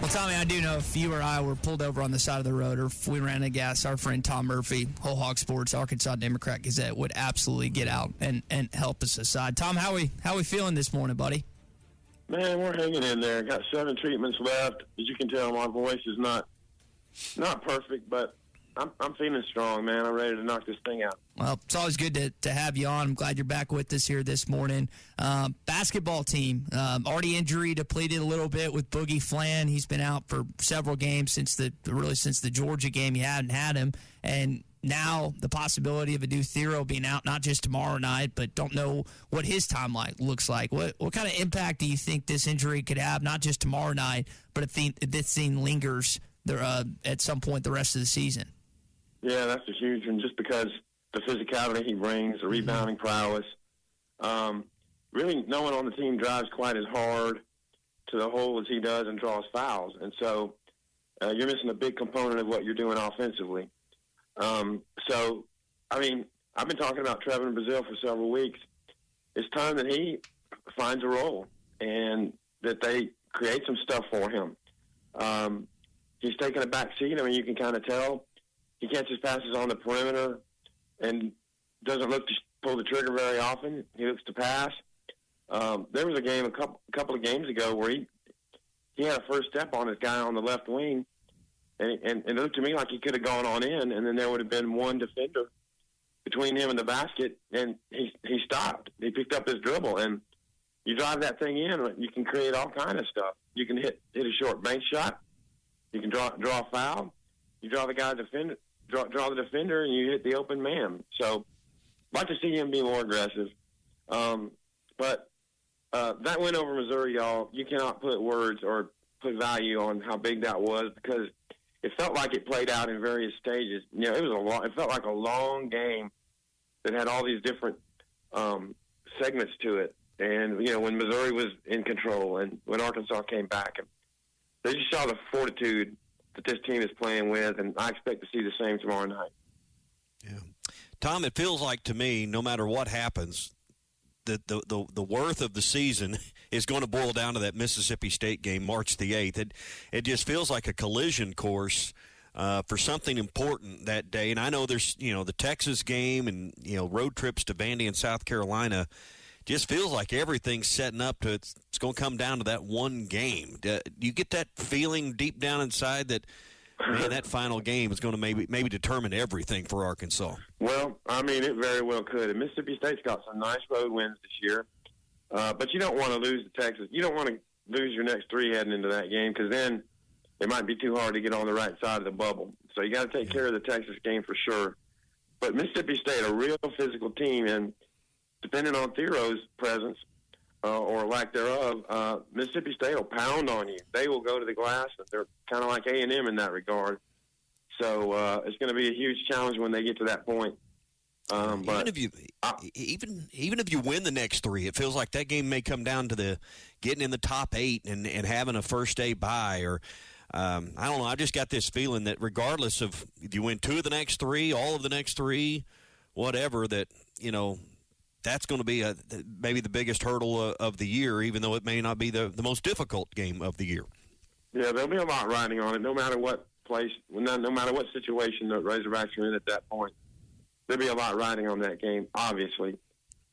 Well, Tommy, I do know if you or I were pulled over on the side of the road or if we ran out of gas, our friend Tom Murphy, Whole Hog Sports, Arkansas Democrat-Gazette, would absolutely get out and help us aside. Tom, how we feeling this morning, buddy? Man, we're hanging in there. Got 7 treatments left. As you can tell, my voice is not perfect, but I'm feeling strong, man. I'm ready to knock this thing out. Well, it's always good to have you on. I'm glad you're back with us here this morning. Basketball team, already injury depleted a little bit with Boogie Flan. He's been out for several games since the Georgia game. You hadn't had him. And now the possibility of Adou Thiero being out, not just tomorrow night, but don't know what his timeline looks like. What kind of impact do you think this injury could have, not just tomorrow night, but if this thing lingers there, at some point the rest of the season? Yeah, that's a huge one, just because the physicality he brings, the rebounding prowess. Really, no one on the team drives quite as hard to the hole as he does and draws fouls. And so you're missing a big component of what you're doing offensively. So, I mean, I've been talking about Trevor in Brazil for several weeks. It's time that he finds a role and that they create some stuff for him. He's taking a back seat. I mean, you can kind of tell. He catches passes on the perimeter and doesn't look to pull the trigger very often. He looks to pass. There was a game a couple of games ago where he had a first step on his guy on the left wing, and it looked to me like he could have gone on in, and then there would have been one defender between him and the basket, and he stopped. He picked up his dribble, and you drive that thing in, you can create all kind of stuff. You can hit a short bank shot. You can draw a foul. You draw the guy defender. Draw the defender, and you hit the open man. So, I'd like to see him be more aggressive. But that win over Missouri, y'all, you cannot put words or put value on how big that was, because it felt like it played out in various stages. You know, it felt like a long game that had all these different segments to it. And, you know, when Missouri was in control and when Arkansas came back, and they just saw the fortitude that this team is playing with, and I expect to see the same tomorrow night. Yeah, Tom, it feels like to me, no matter what happens, the worth of the season is going to boil down to that Mississippi State game, March the 8th. It just feels like a collision course for something important that day. And I know there's, you know, the Texas game and, you know, road trips to Vandy and South Carolina. Just feels like everything's setting up to it's going to come down to that one game. Do you get that feeling deep down inside that, man, that final game is going to maybe determine everything for Arkansas? Well, I mean, it very well could. And Mississippi State's got some nice road wins this year. But you don't want to lose to Texas. You don't want to lose your next 3 heading into that game, because then it might be too hard to get on the right side of the bubble. So you got to take care of the Texas game for sure. But Mississippi State, a real physical team, and depending on Thiero's presence or lack thereof, Mississippi State will pound on you. They will go to the glass, and they're kind of like A&M in that regard. So it's going to be a huge challenge when they get to that point. But even if you win the next 3, it feels like that game may come down to the getting in the top 8 and having a first day bye. Or I don't know. I just got this feeling that regardless of if you win 2 of the next 3, all of the next 3, whatever, that, you know, that's going to be maybe the biggest hurdle of the year, even though it may not be the most difficult game of the year. Yeah, there'll be a lot riding on it, no matter what place, no matter what situation the Razorbacks are in at that point. There'll be a lot riding on that game, obviously.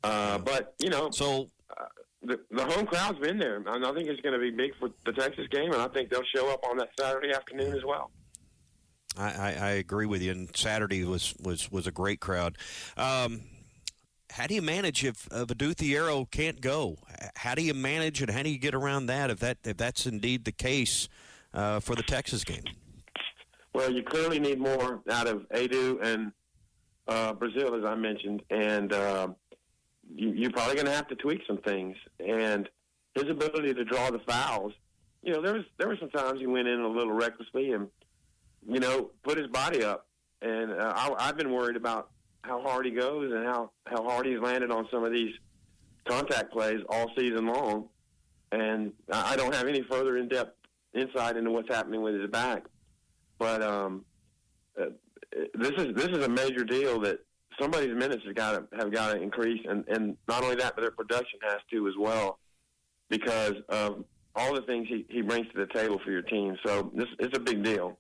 But, you know, so the home crowd's been there. And I think it's going to be big for the Texas game, and I think they'll show up on that Saturday afternoon as well. I agree with you, and Saturday was a great crowd. How do you manage if Adou Thiero can't go? How do you manage and how do you get around that if that's indeed the case for the Texas game? Well, you clearly need more out of Adou and Brazil, as I mentioned, and you're probably going to have to tweak some things. And his ability to draw the fouls, you know, there were some times he went in a little recklessly and, you know, put his body up. And I've been worried about how hard he goes and how hard he's landed on some of these contact plays all season long. And I don't have any further in-depth insight into what's happening with his back. But this is a major deal that somebody's minutes have got to increase, and not only that, but their production has to as well, because of all the things he brings to the table for your team. So it's a big deal.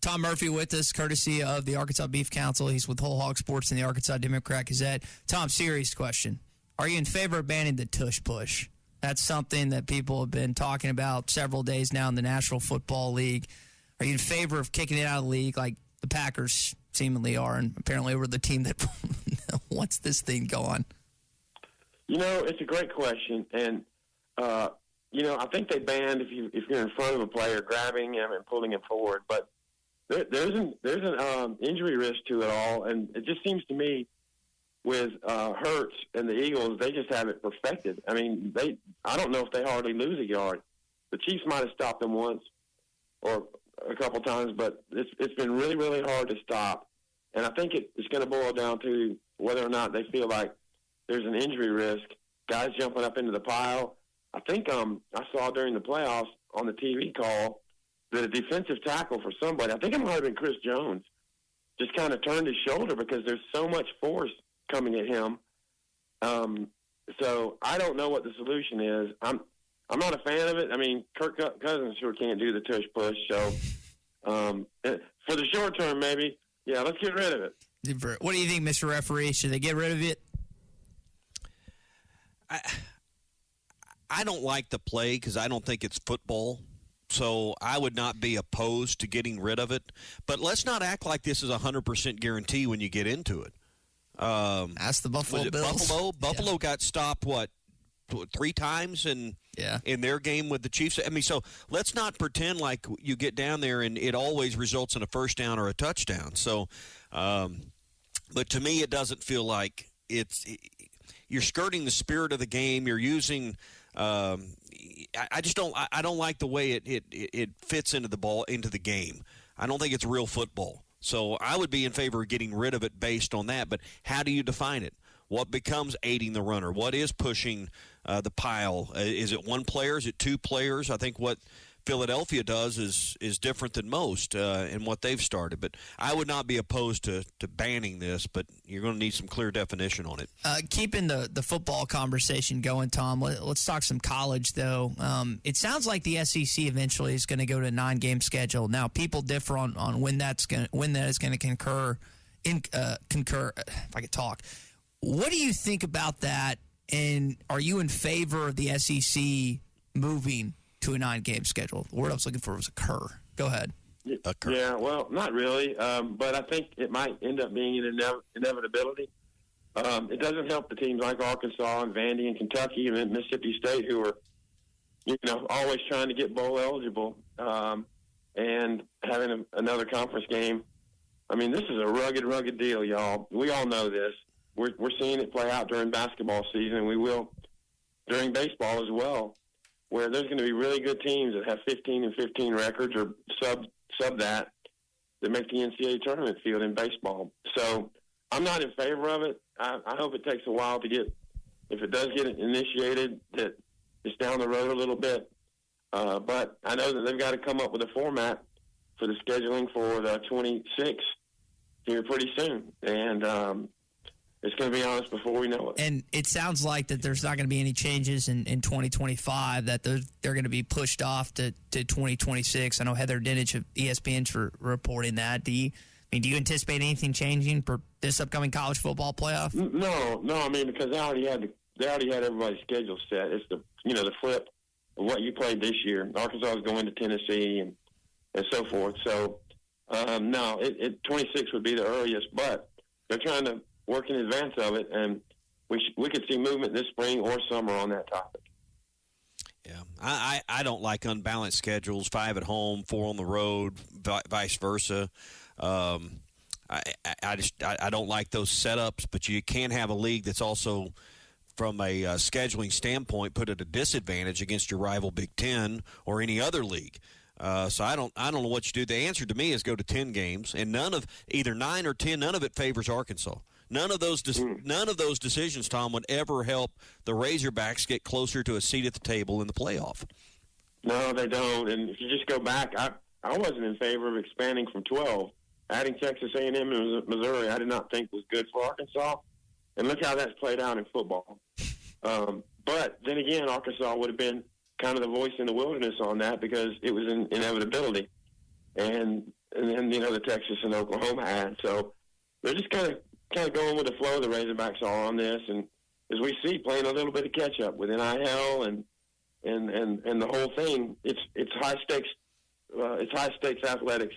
Tom Murphy with us, courtesy of the Arkansas Beef Council. He's with Whole Hog Sports and the Arkansas Democrat-Gazette. Tom, serious question. Are you in favor of banning the tush push? That's something that people have been talking about several days now in the National Football League. Are you in favor of kicking it out of the league like the Packers seemingly are, and apparently we're the team that wants this thing going? It's a great question, and I think they banned if you're in front of a player, grabbing him and pulling him forward. But there's an injury risk to it all, and it just seems to me with Hurts and the Eagles, they just have it perfected. I mean, I don't know if they hardly lose a yard. The Chiefs might have stopped them once or a couple times, but it's been really, really hard to stop. And I think it's going to boil down to whether or not they feel like there's an injury risk, guys jumping up into the pile. I think I saw during the playoffs on the TV call that a defensive tackle for somebody, I think it might have been Chris Jones, just kind of turned his shoulder because there's so much force coming at him. So I don't know what the solution is. I'm not a fan of it. I mean, Kirk Cousins sure can't do the tush push. So for the short term, maybe, yeah, let's get rid of it. What do you think, Mr. Referee? Should they get rid of it? I don't like the play because I don't think it's football. So I would not be opposed to getting rid of it. But let's not act like this is a 100% guarantee when you get into it. Ask the Buffalo Bills. Buffalo got stopped, 3 times in their game with the Chiefs? I mean, so let's not pretend like you get down there and it always results in a first down or a touchdown. So, but to me, it doesn't feel like you're skirting the spirit of the game. You're using I just don't. I don't like the way it fits into the game. I don't think it's real football. So I would be in favor of getting rid of it based on that. But how do you define it? What becomes aiding the runner? What is pushing the pile? Is it one player? Is it 2 players? I think what Philadelphia does is different than most in what they've started. But I would not be opposed to banning this, but you're going to need some clear definition on it. Keeping the football conversation going, Tom, let's talk some college, though. It sounds like the SEC eventually is going to go to a 9-game schedule. Now, people differ on when that is going to concur. If I could talk. What do you think about that, and are you in favor of the SEC moving to a 9-game schedule? The word I was looking for was occur. Go ahead. Occur. Yeah, well, not really, but I think it might end up being an inevitability. It doesn't help the teams like Arkansas and Vandy and Kentucky and Mississippi State who are, always trying to get bowl eligible and having another conference game. I mean, this is a rugged deal, y'all. We all know this. We're seeing it play out during basketball season, and we will during baseball as well, where there's going to be really good teams that have 15-15 records or sub that make the NCAA tournament field in baseball. So I'm not in favor of it. I hope it takes a while to get, if it does get initiated, that it's down the road a little bit. But I know that they've got to come up with a format for the scheduling for the 26 here pretty soon. And it's going to be honest before we know it. And it sounds like that there's not going to be any changes in 2025, that they're going to be pushed off to 2026. I know Heather Dinich of ESPN's for reporting that. Do you anticipate anything changing for this upcoming college football playoff? No. I mean, because they already had everybody's schedule set. It's the flip of what you played this year. Arkansas is going to Tennessee and so forth. So no, 26 would be the earliest, but they're trying to work in advance of it, and we could see movement this spring or summer on that topic. Yeah, I don't like unbalanced schedules, 5 at home, 4 on the road, vice versa. I don't like those setups, but you can't have a league that's also, from a scheduling standpoint, put at a disadvantage against your rival Big Ten or any other league. So I don't know what you do. The answer to me is go to 10 games, and none of either 9 or 10. None of it favors Arkansas. None of those decisions, Tom, would ever help the Razorbacks get closer to a seat at the table in the playoff. No, they don't. And if you just go back, I wasn't in favor of expanding from 12. Adding Texas A&M and Missouri, I did not think was good for Arkansas. And look how that's played out in football. But then again, Arkansas would have been kind of the voice in the wilderness on that because it was an inevitability. And then, the Texas and Oklahoma had. So they're just kind of going with the flow the Razorbacks are on this. And as we see, playing a little bit of catch up with NIL and the whole thing, it's high stakes athletics,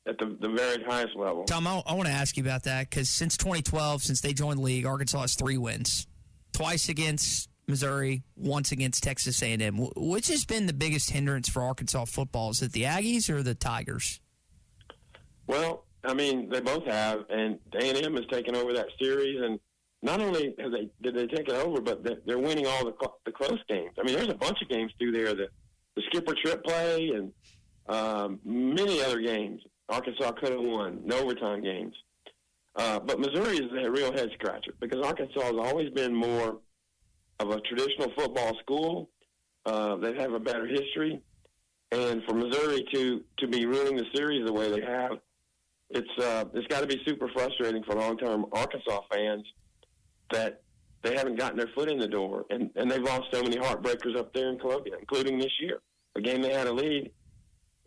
at the very highest level. Tom, I want to ask you about that because since 2012, since they joined the league, Arkansas has 3 wins, twice against Missouri, once against Texas A&M. Which has been the biggest hindrance for Arkansas football? Is it the Aggies or the Tigers? Well, I mean, they both have, and A&M has taken over that series, and not only did they take it over, but they're winning all the close games. I mean, there's a bunch of games through there, the skipper trip play and many other games Arkansas could have won, no overtime games. But Missouri is a real head-scratcher because Arkansas has always been more of a traditional football school. They have a better history. And for Missouri to be ruling the series the way they have, it's got to be super frustrating for long-term Arkansas fans that they haven't gotten their foot in the door. And they've lost so many heartbreakers up there in Columbia, including this year. A game they had a lead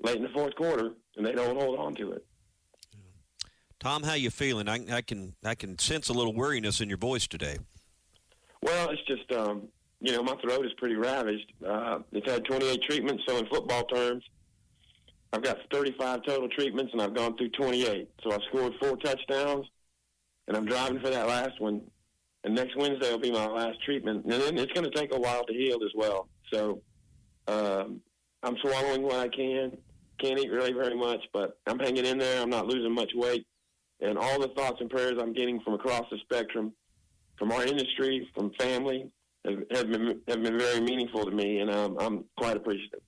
late in the fourth quarter, and they don't hold on to it. Tom, how you feeling? I can sense a little weariness in your voice today. Well, it's just, my throat is pretty ravaged. It's had 28 treatments, so in football terms, I've got 35 total treatments, and I've gone through 28. So I've scored 4 touchdowns, and I'm driving for that last one. And next Wednesday will be my last treatment. And then it's going to take a while to heal as well. So I'm swallowing what I can. Can't eat really very much, but I'm hanging in there. I'm not losing much weight. And all the thoughts and prayers I'm getting from across the spectrum, from our industry, from family, have been very meaningful to me, and I'm quite appreciative.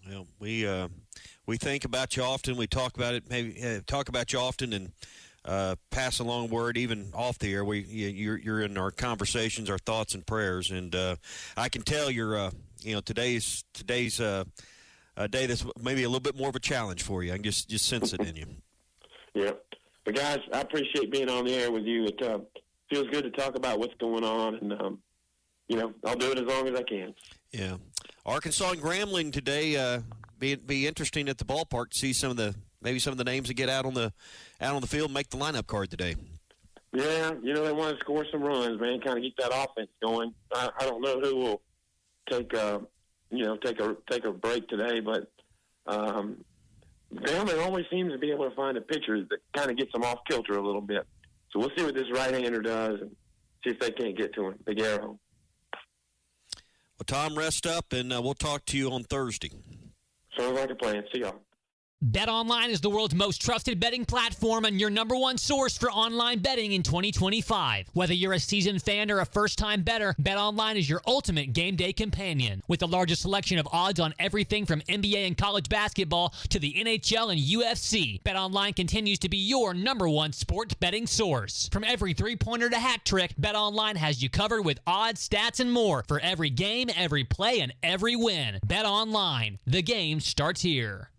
Well, we think about you often. We talk about it. Maybe talk about you often, and pass along word even off the air. You're in our conversations, our thoughts and prayers, and I can tell you're today's a day that's maybe a little bit more of a challenge for you. I can just sense it in you. Yeah. But, guys, I appreciate being on the air with you. It feels good to talk about what's going on, and, I'll do it as long as I can. Yeah. Arkansas and Grambling today, be interesting at the ballpark to see some of the names that get out on the field and make the lineup card today. Yeah, they want to score some runs, man, kind of get that offense going. I don't know who will take a break today, but Grambling always seems to be able to find a pitcher that kind of gets them off kilter a little bit. So we'll see what this right-hander does and see if they can't get to him. Big arrow. Well, Tom, rest up, and we'll talk to you on Thursday. Sounds like a plan. See y'all. BetOnline is the world's most trusted betting platform and your number one source for online betting in 2025. Whether you're a seasoned fan or a first-time bettor, BetOnline is your ultimate game day companion. With the largest selection of odds on everything from NBA and college basketball to the NHL and UFC, BetOnline continues to be your number one sports betting source. From every three-pointer to hat trick, BetOnline has you covered with odds, stats, and more for every game, every play, and every win. BetOnline, the game starts here.